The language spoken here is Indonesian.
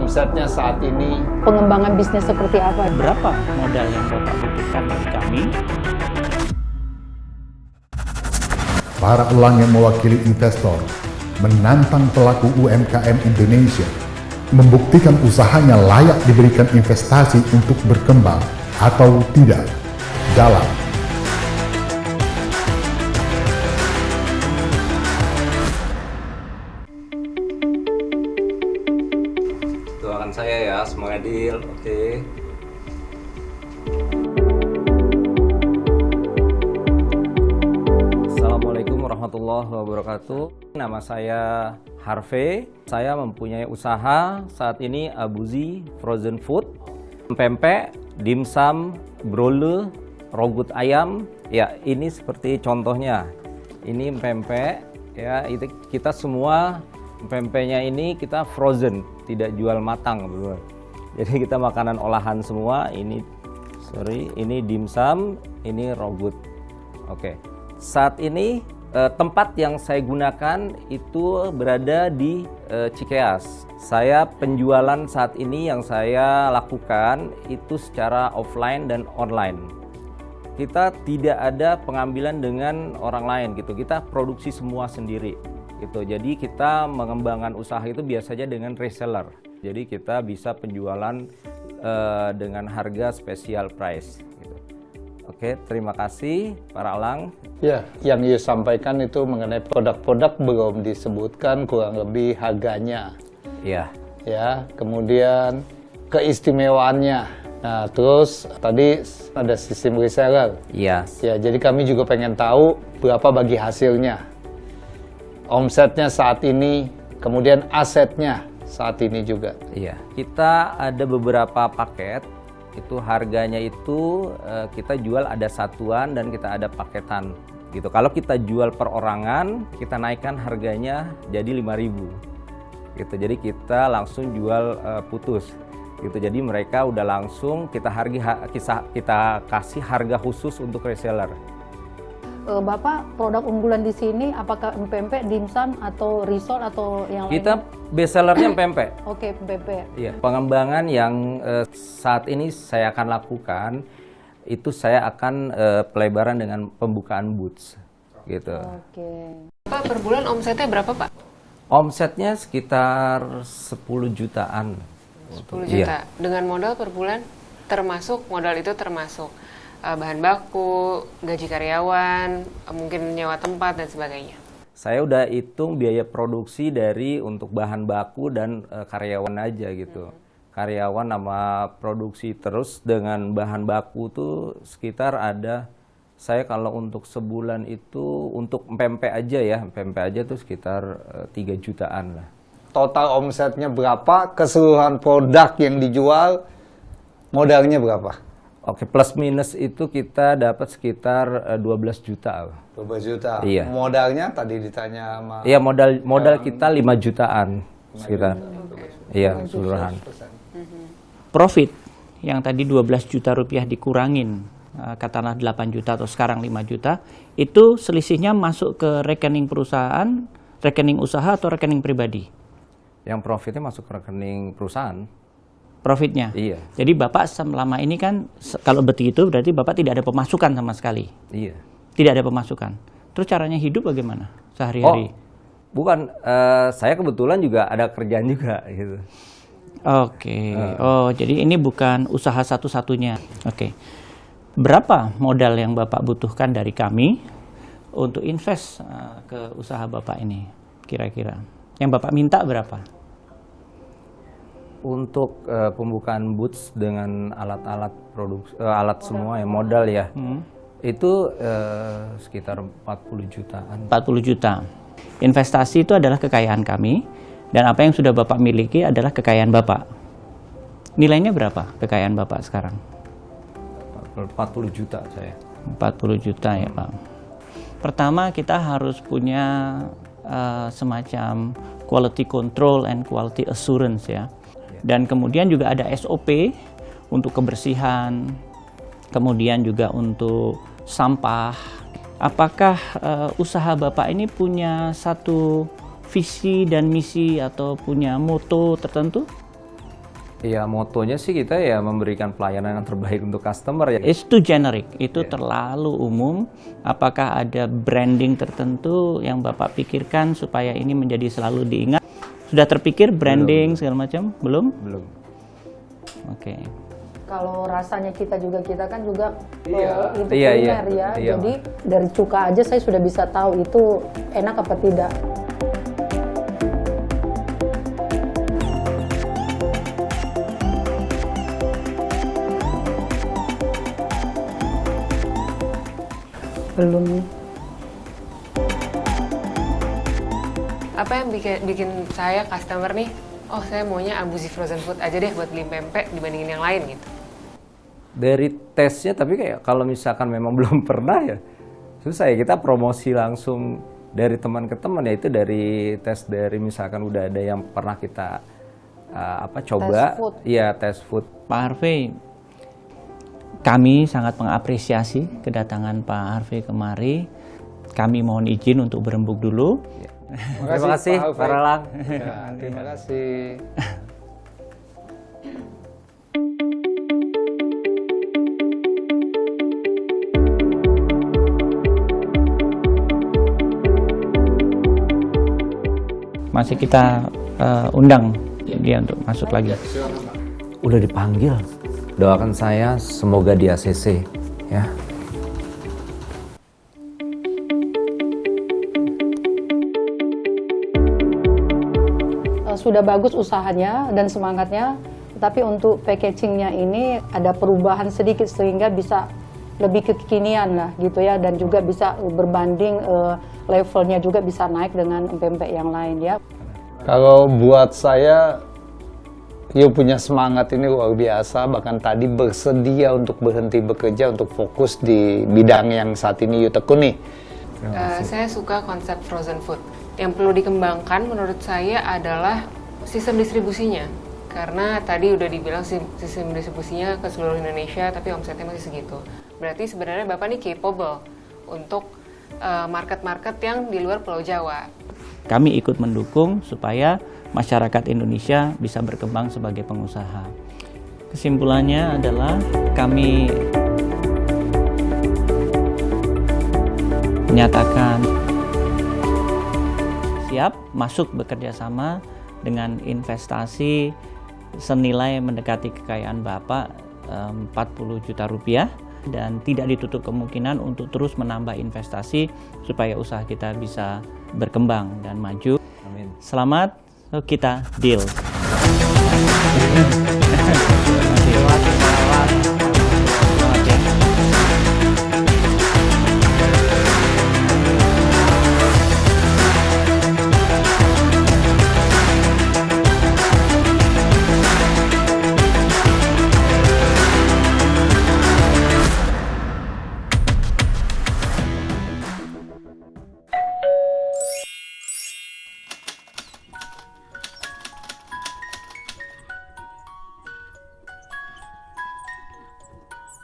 omsetnya saat ini? Pengembangan bisnis seperti apa? Berapa modal yang Bapak butuhkan dari kami? Para elang yang mewakili investor menantang pelaku UMKM Indonesia membuktikan usahanya layak diberikan investasi untuk berkembang atau tidak dalam doakan saya ya, semoga deal. Oke. Assalamualaikum warahmatullahi wabarakatuh. Nama saya Harvey. Saya mempunyai usaha saat ini Abuzi Frozen Food, pempek, dimsum, broiler, rogut ayam. Ya, ini seperti contohnya. Ini pempek. Ya, itu kita semua pempeknya ini kita frozen, tidak jual matang, bro. Jadi kita makanan olahan semua. Ini dimsum, ini rogut. Oke. Saat ini tempat yang saya gunakan itu berada di Cikeas. Saya penjualan saat ini yang saya lakukan itu secara offline dan online. Kita tidak ada pengambilan dengan orang lain gitu. Kita produksi semua sendiri gitu. Jadi kita mengembangkan usaha itu biasanya dengan reseller. Jadi kita bisa penjualan dengan harga special price gitu. Oke, terima kasih para elang. Ya, yang you sampaikan itu mengenai produk-produk belum disebutkan kurang lebih harganya. Iya. Ya, kemudian keistimewaannya. Nah, terus tadi ada sistem reseller. Iya. Ya, jadi kami juga pengen tahu berapa bagi hasilnya. Omsetnya saat ini, kemudian asetnya saat ini juga. Iya. Kita ada beberapa paket. Itu harganya itu kita jual ada satuan dan kita ada paketan gitu. Kalau kita jual perorangan, kita naikkan harganya jadi 5.000 gitu. Jadi kita langsung jual putus gitu. Jadi mereka udah langsung kita kasih harga khusus untuk reseller. Bapak, produk unggulan di sini apakah pempek, dimsum atau risol atau yang lain? Kita best sellernya pempek. Oke, pempek. Iya. Pengembangan yang saat ini saya akan lakukan itu saya akan pelebaran dengan pembukaan boots gitu. Oke. Pak, per bulan omsetnya berapa, Pak? Omsetnya sekitar 10 jutaan. 10 juta. Iya. Dengan modal per bulan modal itu termasuk bahan baku, gaji karyawan, mungkin nyewa tempat dan sebagainya. Saya udah hitung biaya produksi dari untuk bahan baku dan karyawan aja gitu. Karyawan sama produksi terus dengan bahan baku tuh sekitar ada, saya kalau untuk sebulan itu untuk pempek aja tuh sekitar 3 jutaan lah. Total omsetnya berapa, keseluruhan produk yang dijual, modalnya berapa? Oke, plus minus itu kita dapat sekitar 12 juta. 12 juta. Iya. Modalnya tadi ditanya sama... Iya, modal kita 5 jutaan sekitar. Iya, keseluruhan. Profit yang tadi 12 juta rupiah dikurangin, katakanlah 8 juta atau sekarang 5 juta, itu selisihnya masuk ke rekening perusahaan, rekening usaha atau rekening pribadi? Yang profitnya masuk ke rekening perusahaan. Profitnya? Iya. Jadi Bapak selama ini kan, kalau begitu berarti Bapak tidak ada pemasukan sama sekali? Iya. Tidak ada pemasukan. Terus caranya hidup bagaimana sehari-hari? Bukan, saya kebetulan juga ada kerjaan juga gitu. Oke. Oh, jadi ini bukan usaha satu-satunya. Oke. Berapa modal yang Bapak butuhkan dari kami untuk invest ke usaha Bapak ini kira-kira? Yang Bapak minta berapa? Untuk pembukaan boots dengan alat-alat produksi, alat semua ya, modal ya, itu sekitar 40 jutaan. 40 juta. Investasi itu adalah kekayaan kami, dan apa yang sudah Bapak miliki adalah kekayaan Bapak. Nilainya berapa kekayaan Bapak sekarang? 40 juta saya. 40 juta ya Pak. Pertama kita harus punya semacam quality control and quality assurance ya. Dan kemudian juga ada SOP untuk kebersihan, kemudian juga untuk sampah. Apakah usaha Bapak ini punya satu visi dan misi atau punya moto tertentu? Ya motonya sih kita ya memberikan pelayanan yang terbaik untuk customer ya. It's too generic, itu terlalu umum. Apakah ada branding tertentu yang Bapak pikirkan supaya ini menjadi selalu diingat? Sudah terpikir branding segala macam? Belum? Belum. Oke. Kalau rasanya kita kan juga itu Iya, kuliner ya. iya. Jadi dari cuka aja saya sudah bisa tahu itu enak apa tidak. Belum. Apa yang bikin saya customer nih, oh saya maunya Ambuzi Frozen Food aja deh buat beli pempek dibandingin yang lain gitu. Dari tesnya, tapi kayak kalau misalkan memang belum pernah ya susah ya, kita promosi langsung dari teman ke teman, ya itu dari tes, dari misalkan udah ada yang pernah kita coba. Tes food. Iya, tes food. Pak Harvey, kami sangat mengapresiasi kedatangan Pak Harvey kemari. Kami mohon izin untuk berembuk dulu. Terima kasih Pak Pak Ralang. Ya, terima kasih. Masih kita undang dia untuk masuk lagi. Udah dipanggil. Doakan saya semoga di ACC ya. Sudah bagus usahanya dan semangatnya, tapi untuk packagingnya ini ada perubahan sedikit sehingga bisa lebih kekinian lah gitu ya, dan juga bisa berbanding levelnya juga bisa naik dengan pempek yang lain ya. Kalau buat saya, you punya semangat ini luar biasa, bahkan tadi bersedia untuk berhenti bekerja untuk fokus di bidang yang saat ini you tekuni. Saya suka konsep frozen food. Yang perlu dikembangkan menurut saya adalah sistem distribusinya. Karena tadi udah dibilang sistem distribusinya ke seluruh Indonesia, tapi omsetnya masih segitu. Berarti sebenarnya Bapak ini capable untuk market-market yang di luar Pulau Jawa. Kami ikut mendukung supaya masyarakat Indonesia bisa berkembang sebagai pengusaha. Kesimpulannya adalah kami menyatakan siap masuk bekerja sama dengan investasi senilai mendekati kekayaan Bapak 40 juta rupiah, dan tidak ditutup kemungkinan untuk terus menambah investasi supaya usaha kita bisa berkembang dan maju. Amin. Selamat, kita deal.